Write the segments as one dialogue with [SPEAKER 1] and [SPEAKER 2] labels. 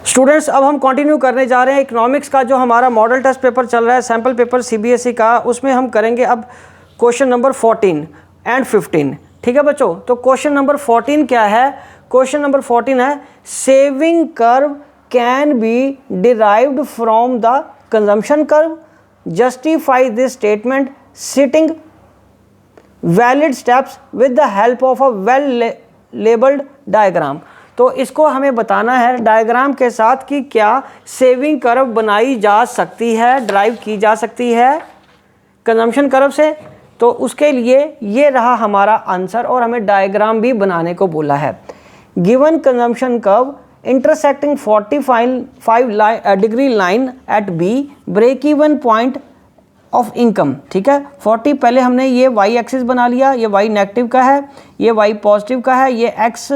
[SPEAKER 1] Students अब हम continue करने जा रहे हैं इकोनॉमिक्स का जो हमारा मॉडल टेस्ट पेपर चल रहा है, सैम्पल पेपर सीबीएसई का, उसमें हम करेंगे अब क्वेश्चन नंबर 14 एंड 15। ठीक है बच्चों, तो क्वेश्चन नंबर 14 क्या है? क्वेश्चन नंबर 14 है saving curve can be derived from the consumption curve, justify this statement sitting valid steps with the help of a well labelled diagram. तो इसको हमें बताना है डायग्राम के साथ कि क्या सेविंग कर्व बनाई जा सकती है, ड्राइव की जा सकती है कंजम्पशन कर्व से। तो उसके लिए ये रहा हमारा आंसर और हमें डायग्राम भी बनाने को बोला है। Given consumption curve intersecting 45 degree line at B, break even point of income. ठीक है, 40 पहले हमने ये वाई एक्सिस बना लिया, ये वाई नेगेटिव का है, ये वाई पॉजिटिव का है, ये एक्स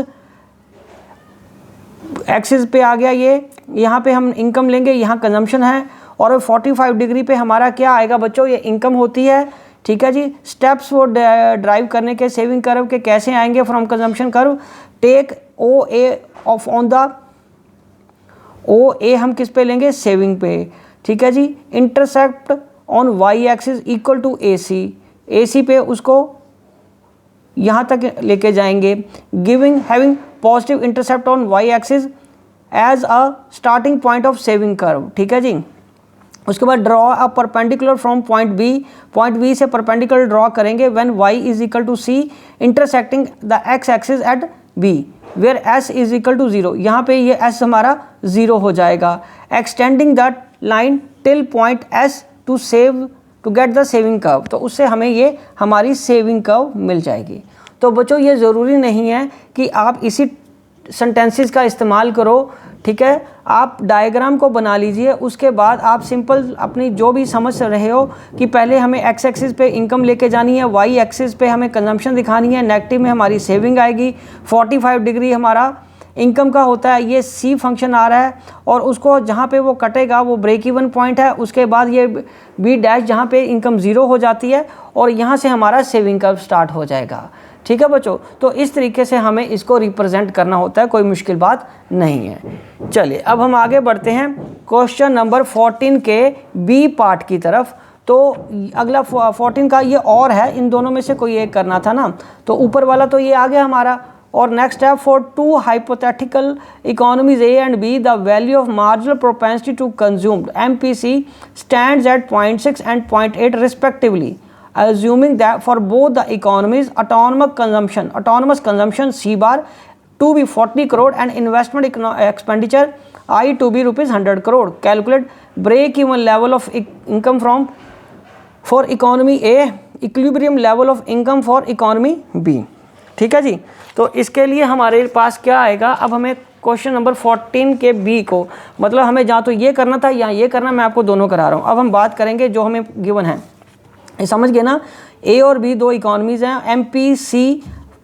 [SPEAKER 1] एक्सिस पे आ गया, ये यहाँ पे हम इनकम लेंगे, यहाँ कंजम्पशन है। और 45 डिग्री पे हमारा क्या आएगा बच्चों? ये इनकम होती है। ठीक है जी, स्टेप्स वो ड्राइव करने के सेविंग कर्व के कैसे आएंगे from consumption curve. Take O A of on the O A हम किस पे लेंगे? सेविंग पे। ठीक है जी, intercept on Y axis equal to A C पे उसको यहाँ तक लेके जाएंगे। Giving having positive intercept on Y axis as a starting point of saving curve. ठीक है जी, उसके बाद draw a perpendicular from point B से परपेंडिकुलर ड्रॉ करेंगे when Y is equal to C intersecting the X axis at B where S is equal to 0। यहाँ पे ये एस हमारा 0 हो जाएगा। Extending that line till point S to get the saving curve. तो उससे हमें ये हमारी सेविंग कर्व मिल जाएगी। तो बच्चों ये ज़रूरी नहीं है कि आप इसी सेंटेंसेस का इस्तेमाल करो। ठीक है, आप डायग्राम को बना लीजिए, उसके बाद आप सिंपल अपनी जो भी समझ रहे हो कि पहले हमें एक्स एक्सिस पे इनकम लेके जानी है, वाई एक्सिस पे हमें कंजम्पशन दिखानी है, नेगेटिव में हमारी सेविंग आएगी। 45 डिग्री हमारा इनकम का होता है, ये सी फंक्शन आ रहा है और उसको जहाँ पे वो कटेगा वो ब्रेक इवन पॉइंट है। उसके बाद ये बी डैश जहाँ पे इनकम 0 हो जाती है और यहाँ से हमारा सेविंग कर्व स्टार्ट हो जाएगा। ठीक है बच्चों, तो इस तरीके से हमें इसको रिप्रेजेंट करना होता है, कोई मुश्किल बात नहीं है। चलिए अब हम आगे बढ़ते हैं क्वेश्चन नंबर 14 के बी पार्ट की तरफ। तो अगला 14 का ये और है, इन दोनों में से कोई एक करना था ना, तो ऊपर वाला तो ये आ गया हमारा। और नेक्स्ट है for two hypothetical economies A and B the value of marginal propensity to consumed MPC stands at 0.6 and 0.8 respectively, assuming that for both the economies autonomous consumption C bar to be 40 crore and investment expenditure I to be rupees 100 crore. Calculate break even level of income for economy A, equilibrium level of income for economy B. ठीक है जी, तो इसके लिए हमारे पास क्या आएगा? अब हमें क्वेश्चन नंबर 14 के बी को, मतलब हमें जहाँ तो ये करना था या ये करना, मैं आपको दोनों करा रहा हूँ। अब हम बात करेंगे जो हमें गिवन है, ये समझ गए ना। ए और बी दो इकोनॉमीज़ हैं, MPC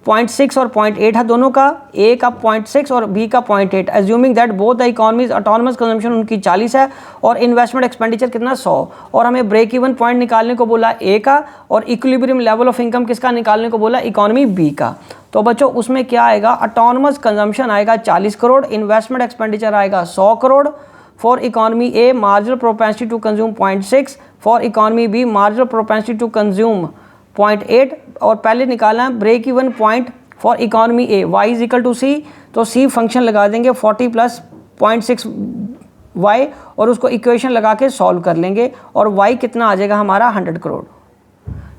[SPEAKER 1] 0.6 और 0.8 है दोनों का, ए का 0.6 और बी का 0.8। Assuming that both the economies autonomous consumption उनकी 40 है और इन्वेस्टमेंट एक्सपेंडिचर कितना 100, और हमें ब्रेक इवन पॉइंट निकालने को बोला ए का और इक्विलिब्रियम लेवल ऑफ इनकम किसका निकालने को बोला? इकोनॉमी बी का। तो बच्चों उसमें क्या आएगा? ऑटोनमस कंजम्पशन आएगा 40 करोड़, इन्वेस्टमेंट एक्सपेंडिचर आएगा 100 crore. For economy A marginal propensity to consume 0.6, for economy B marginal propensity to consume 0.8। और पहले निकालना है break even point for economy A, Y is equal to C, तो सी फंक्शन लगा देंगे 40 plus 0.6 Y और उसको इक्वेशन लगा के सॉल्व कर लेंगे और वाई कितना आ जाएगा हमारा? 100 करोड़।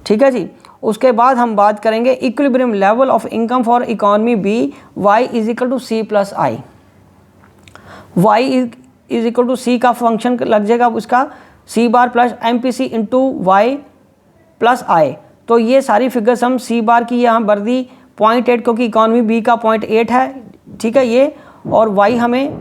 [SPEAKER 1] ठीक है जी, उसके बाद हम बात करेंगे equilibrium level of income for economy B, Y is equal to C plus I. Y is equal to C का फंक्शन लग जाएगा उसका C bar plus MPC into Y plus I. तो ये सारी फिगर्स हम सी बार की यहाँ भर दी 0.8 क्योंकि इकोनॉमी बी का 0.8 है। ठीक है ये, और वाई हमें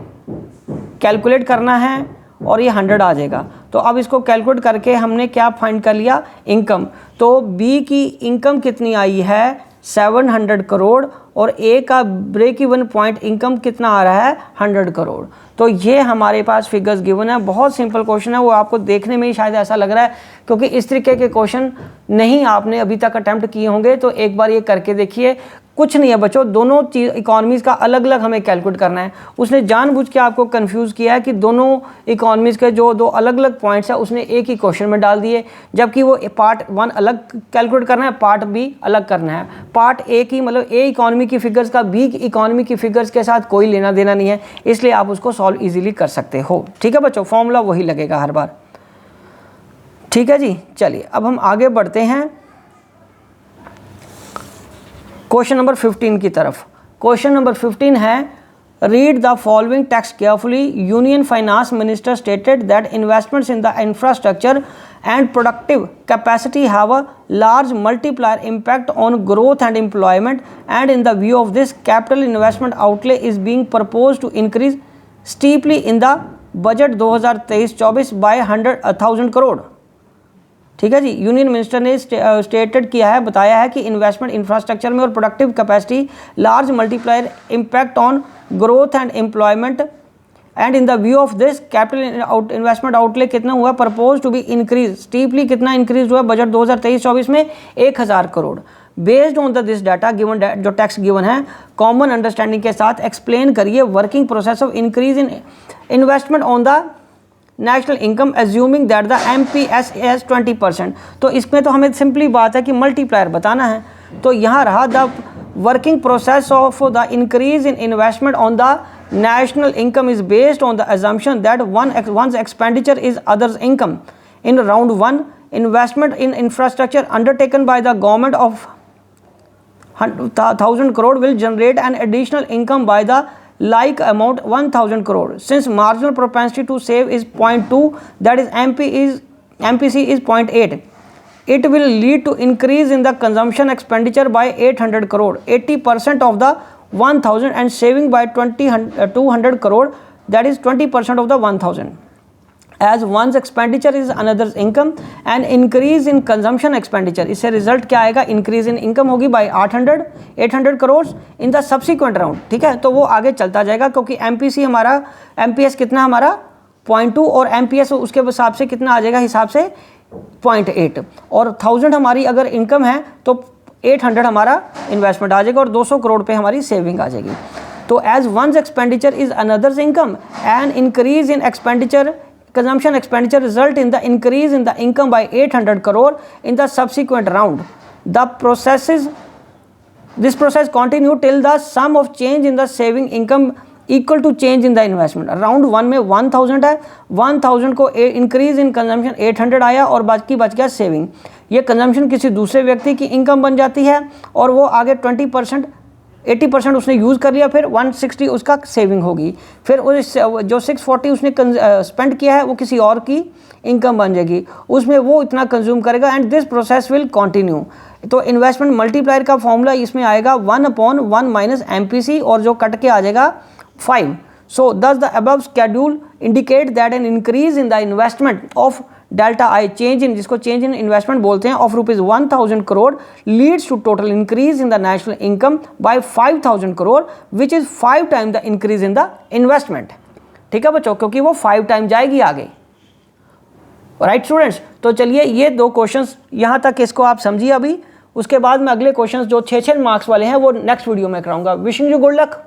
[SPEAKER 1] कैलकुलेट करना है और ये 100 आ जाएगा। तो अब इसको कैलकुलेट करके हमने क्या फाइंड कर लिया? इनकम। तो बी की इनकम कितनी आई है? 700 करोड़ और ए का ब्रेक इवन पॉइंट इनकम कितना आ रहा है? 100 करोड़। तो ये हमारे पास फिगर्स गिवन है। बहुत सिंपल क्वेश्चन है, वो आपको देखने में ही शायद ऐसा लग रहा है क्योंकि इस तरीके के क्वेश्चन नहीं आपने अभी तक अटेम्प्ट किए होंगे। तो एक बार ये करके देखिए, कुछ नहीं है बच्चों, दोनों चीज इकोनॉमीज़ का अलग अलग हमें कैलकुलेट करना है। उसने जानबूझ के आपको कंफ्यूज किया है कि दोनों इकोनॉमीज़ के जो दो अलग अलग पॉइंट्स है उसने एक ही क्वेश्चन में डाल दिए, जबकि वो पार्ट 1 अलग कैलकुलेट करना है, पार्ट बी अलग करना है। पार्ट ए की मतलब ए इकोनॉमी की फिगर्स का बी इकोनॉमी की फिगर्स के साथ कोई लेना देना नहीं है, इसलिए आप उसको सॉल्व ईजिली कर सकते हो। ठीक है बच्चों, फॉर्मूला वही लगेगा हर बार। ठीक है जी, चलिए अब हम आगे बढ़ते हैं क्वेश्चन नंबर 15 की तरफ। क्वेश्चन नंबर 15 है, read the following text carefully. Union finance minister stated that investments in the infrastructure and productive capacity have a large multiplier impact on growth and employment, and in the view of this capital investment outlay is being proposed to increase steeply in the budget 2023-24 by 100,000 crore. ठीक है जी, union minister ने stated किया है, बताया है कि investment infrastructure में और productive capacity large multiplier impact on growth and employment, and in the view of this capital investment outlay कितना हुआ, propose to be increase steeply, कितना इंक्रीज हुआ बजट 2023-24 में 1000 crore. Based on the this data given, जो text given है, common understanding के साथ explain करिए working process of increase in investment on the national income assuming that the MPS as 20%। तो इसमें तो हमें सिंपली बात है कि मल्टीप्लायर बताना है। तो यहाँ रहा, the working process of the increase in investment on the national income is based on the assumption that one's expenditure is others income। in round 1, investment in infrastructure undertaken by the government of 1,000 crore will generate an additional income by the like amount 1,000 crore. Since marginal propensity to save is 0.2, that is MPC is 0.8, it will lead to increase in the consumption expenditure by 800 crore, 80% of the 1,000, and saving by 200 crore, that is 20% of the 1,000. As one's expenditure is another's income, and increase in consumption expenditure, इससे result क्या आएगा, increase in income होगी by 800 crore in the subsequent round। ठीक है, तो वो आगे चलता जाएगा, क्योंकि MPC हमारा MPS कितना हमारा 0.2 और MPS उसके हिसाब से कितना आ जाएगा, हिसाब से 0.8, और 1000 हमारी अगर इनकम है तो 800 हमारा इन्वेस्टमेंट आ जाएगा और 200 करोड़ पे हमारी सेविंग आ जाएगी। तो as once expenditure is another's income and increase in expenditure consumption expenditure result in the increase in the income by 800 crore in the subsequent round. This process continue till the sum of change in the saving income equal to change in the investment। Round 1 में 1000 है, 1000 को increase in consumption 800 आया और बाकी बच गया saving. ये consumption किसी दूसरे व्यक्ति की इनकम बन जाती है और वो आगे 20% 80% उसने यूज़ कर लिया, फिर 160 उसका सेविंग होगी, फिर उस जो 640 उसने स्पेंड किया है वो किसी और की इनकम बन जाएगी, उसमें वो इतना कंज्यूम करेगा, and this process will continue. तो इन्वेस्टमेंट मल्टीप्लायर का फॉर्मूला इसमें आएगा 1/1 माइनस MPC, और जो कट के आ जाएगा 5। So thus the above schedule indicate that an increase in the investment of delta I, change in, जिसको चेंज इन इन्वेस्टमेंट बोलते हैं, of rupees 1000 crore leads to total increase in the national income by 5000 crore, which is 5 time the increase in the investment. ठीक है बच्चों, क्योंकि वो 5 time जाएगी आगे। राइट स्टूडेंट्स, तो चलिए ये 2 क्वेश्चंस यहाँ तक इसको आप समझिए अभी, उसके बाद मैं अगले क्वेश्चंस जो 6 मार्क्स वाले हैं वो नेक्स्ट वीडियो में कराऊंगा। Wishing you good luck.